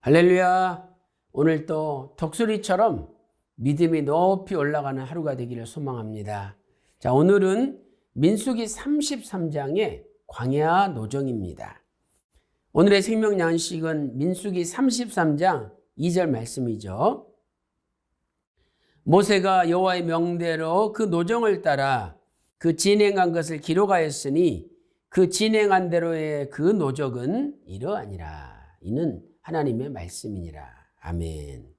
할렐루야. 오늘 또 독수리처럼 믿음이 높이 올라가는 하루가 되기를 소망합니다. 자, 오늘은 민수기 33장의 광야 노정입니다. 오늘의 생명 양식은 민수기 33장 2절 말씀이죠. 모세가 여호와의 명대로 그 노정을 따라 그 진행한 것을 기록하였으니 그 진행한 대로의 그 노정은 이러하니라. 이는 하나님의 말씀이니라. 아멘.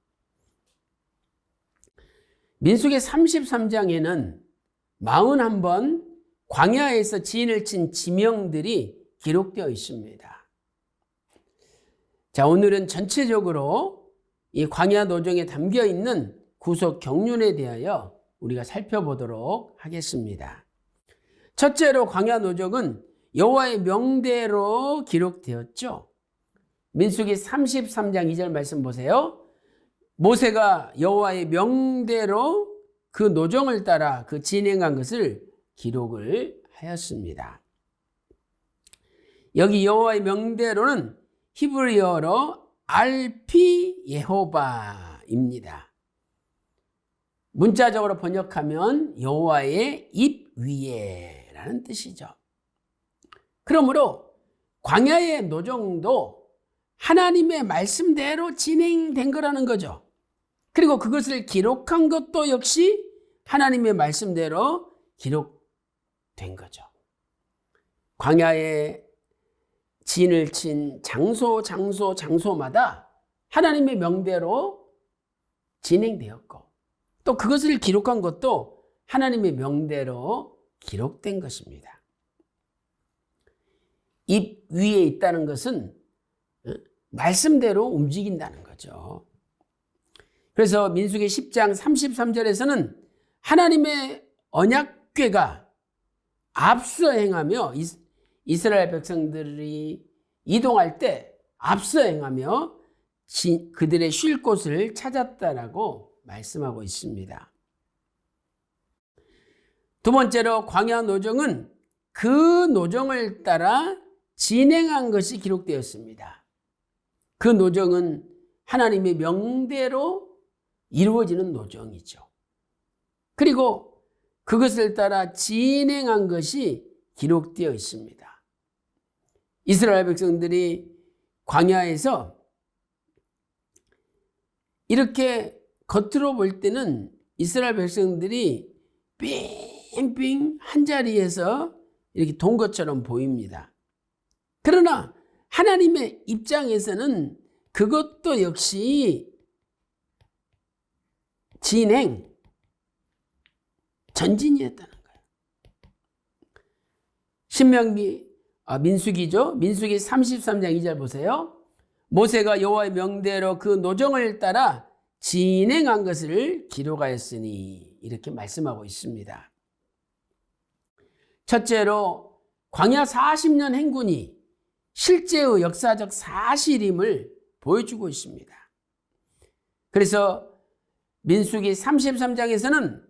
민수기 33장에는 41번 광야에서 진을 친 지명들이 기록되어 있습니다. 자, 오늘은 전체적으로 이 광야 노정에 담겨 있는 구속 경륜에 대하여 우리가 살펴보도록 하겠습니다. 첫째로 광야 노정은 여호와의 명대로 기록되었죠. 민수기 33장 2절 말씀 보세요. 모세가 여호와의 명대로 그 노정을 따라 그 진행한 것을 기록을 하였습니다. 여기 여호와의 명대로는 히브리어로 알피 예호바입니다. 문자적으로 번역하면 여호와의 입 위에라는 뜻이죠. 그러므로 광야의 노정도 하나님의 말씀대로 진행된 거라는 거죠. 그리고 그것을 기록한 것도 역시 하나님의 말씀대로 기록된 거죠. 광야에 진을 친 장소마다 하나님의 명대로 진행되었고 또 그것을 기록한 것도 하나님의 명대로 기록된 것입니다. 입 위에 있다는 것은 말씀대로 움직인다는 거죠. 그래서 민수기 10장 33절에서는 하나님의 언약궤가 앞서 행하며 이스라엘 백성들이 이동할 때 앞서 행하며 그들의 쉴 곳을 찾았다라고 말씀하고 있습니다. 두 번째로 광야 노정은 그 노정을 따라 진행한 것이 기록되었습니다. 그 노정은 하나님의 명대로 이루어지는 노정이죠. 그리고 그것을 따라 진행한 것이 기록되어 있습니다. 이스라엘 백성들이 광야에서 이렇게 겉으로 볼 때는 이스라엘 백성들이 빙빙 한 자리에서 이렇게 돈 것처럼 보입니다. 그러나 하나님의 입장에서는 그것도 역시 전진이었다는 거예요. 민수기죠. 민수기 33장 2절 보세요. 모세가 여호와의 명대로 그 노정을 따라 진행한 것을 기록하였으니 이렇게 말씀하고 있습니다. 첫째로 광야 40년 행군이 실제의 역사적 사실임을 보여주고 있습니다. 그래서 민수기 33장에서는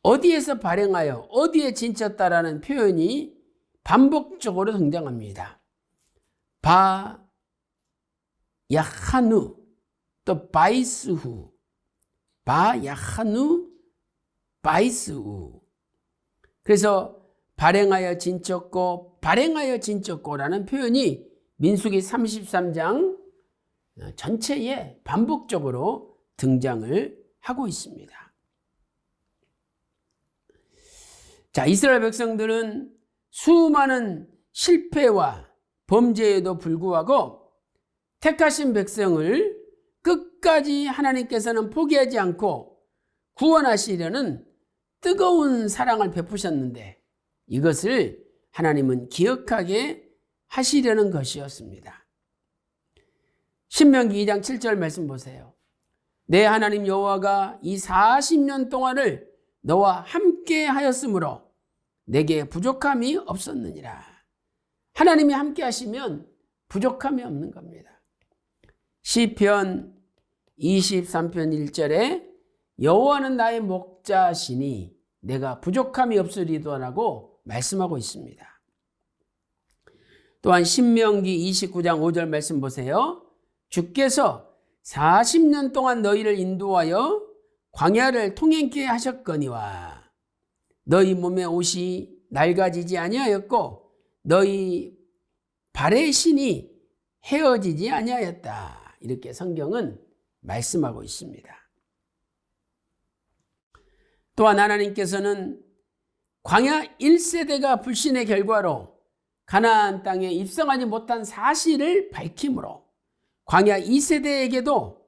어디에서 발행하여 어디에 진쳤다라는 표현이 반복적으로 등장합니다. 야하누 또 바이스후 야하누 바이스후. 그래서 발행하여 진쳤고라는 표현이 민수기 33장 전체에 반복적으로 등장을 하고 있습니다. 자, 이스라엘 백성들은 수많은 실패와 범죄에도 불구하고 택하신 백성을 끝까지 하나님께서는 포기하지 않고 구원하시려는 뜨거운 사랑을 베푸셨는데 이것을 하나님은 기억하게 하시려는 것이었습니다. 신명기 2장 7절 말씀 보세요. 내 하나님 여호와가 이 40년 동안을 너와 함께 하였으므로 내게 부족함이 없었느니라. 하나님이 함께 하시면 부족함이 없는 겁니다. 시편 23편 1절에 여호와는 나의 목자시니 내가 부족함이 없으리더라고 말씀하고 있습니다. 또한 신명기 29장 5절 말씀 보세요. 주께서 40년 동안 너희를 인도하여 광야를 통행케 하셨거니와 너희 몸의 옷이 낡아지지 아니하였고 너희 발의 신이 헤어지지 아니하였다. 이렇게 성경은 말씀하고 있습니다. 또한 하나님께서는 광야 1세대가 불신의 결과로 가나안 땅에 입성하지 못한 사실을 밝히므로 광야 2세대에게도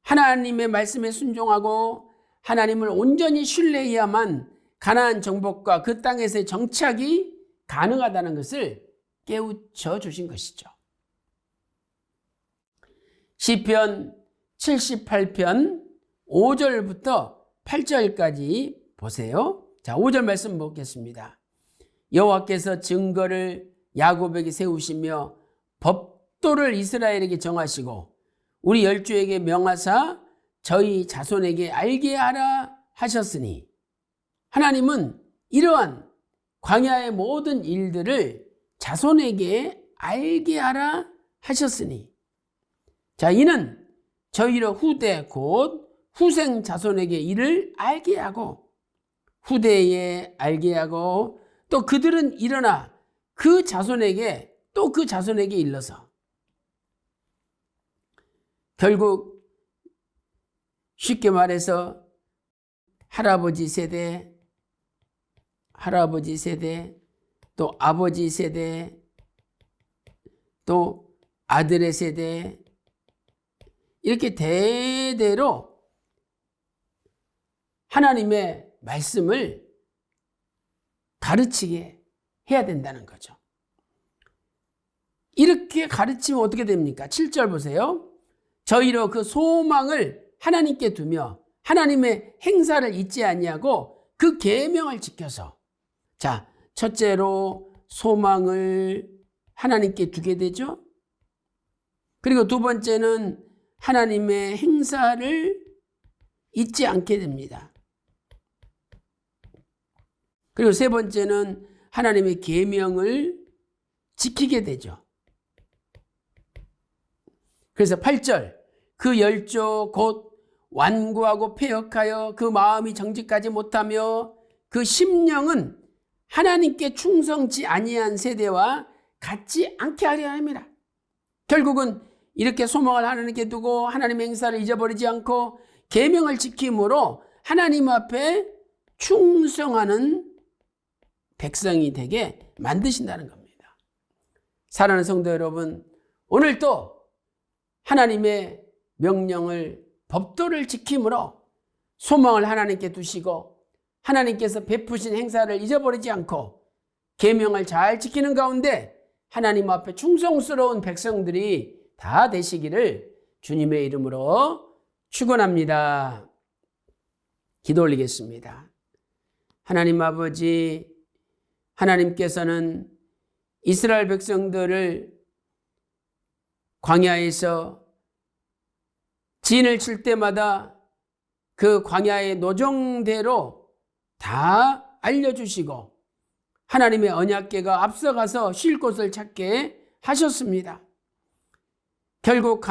하나님의 말씀에 순종하고 하나님을 온전히 신뢰해야만 가나안 정복과 그 땅에서의 정착이 가능하다는 것을 깨우쳐 주신 것이죠. 시편 78편 5절부터 8절까지 보세요. 자, 5절 말씀 보겠습니다. 여호와께서 증거를 야곱에게 세우시며 법도를 이스라엘에게 정하시고 우리 열조에게 명하사 저희 자손에게 알게 하라 하셨으니 하나님은 이러한 광야의 모든 일들을 자손에게 알게 하라 하셨으니 자, 이는 저희로 후대 곧 후생 자손에게 이를 알게 하고 후대에 알게 하고 또 그들은 일어나 그 자손에게 또 그 자손에게 일러서 결국 쉽게 말해서 할아버지 세대, 또 아버지 세대, 또 아들의 세대 이렇게 대대로 하나님의 말씀을 가르치게 해야 된다는 거죠. 이렇게 가르치면 어떻게 됩니까? 7절 보세요. 저희로 그 소망을 하나님께 두며 하나님의 행사를 잊지 아니하고 그 계명을 지켜서 자, 첫째로 소망을 하나님께 두게 되죠. 그리고 두 번째는 하나님의 행사를 잊지 않게 됩니다. 그리고 세 번째는 하나님의 계명을 지키게 되죠. 그래서 8절 그 열조 곧 완고하고 패역하여 그 마음이 정직하지 못하며 그 심령은 하나님께 충성치 아니한 세대와 같지 않게 하려 함이라. 결국은 이렇게 소망을 하나님께 두고 하나님의 행사를 잊어버리지 않고 계명을 지킴으로 하나님 앞에 충성하는 백성이 되게 만드신다는 겁니다. 사랑하는 성도 여러분, 오늘도 하나님의 명령을 법도를 지킴으로 소망을 하나님께 두시고 하나님께서 베푸신 행사를 잊어버리지 않고 계명을 잘 지키는 가운데 하나님 앞에 충성스러운 백성들이 다 되시기를 주님의 이름으로 축원합니다. 기도 올리겠습니다. 하나님 아버지, 하나님께서는 이스라엘 백성들을 광야에서 진을 칠 때마다 그 광야의 노정대로 다 알려주시고 하나님의 언약궤가 앞서가서 쉴 곳을 찾게 하셨습니다. 결국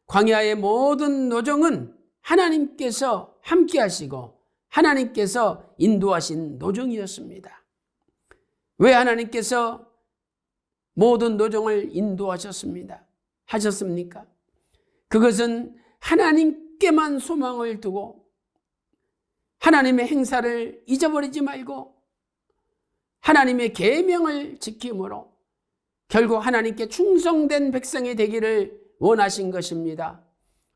광야의 모든 노정은 하나님께서 함께 하시고 하나님께서 인도하신 노정이었습니다. 왜 하나님께서 모든 노정을 하셨습니까? 그것은 하나님께만 소망을 두고 하나님의 행사를 잊어버리지 말고 하나님의 계명을 지킴으로 결국 하나님께 충성된 백성이 되기를 원하신 것입니다.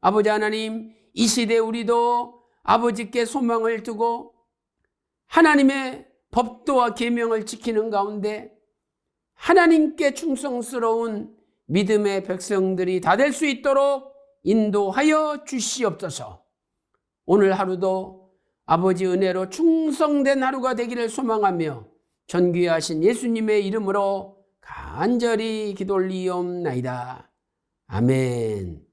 아버지 하나님, 이 시대 우리도 아버지께 소망을 두고 하나님의 법도와 계명을 지키는 가운데 하나님께 충성스러운 믿음의 백성들이 다 될 수 있도록 인도하여 주시옵소서. 오늘 하루도 아버지 은혜로 충성된 하루가 되기를 소망하며 존귀하신 예수님의 이름으로 간절히 기도 올리옵나이다. 아멘.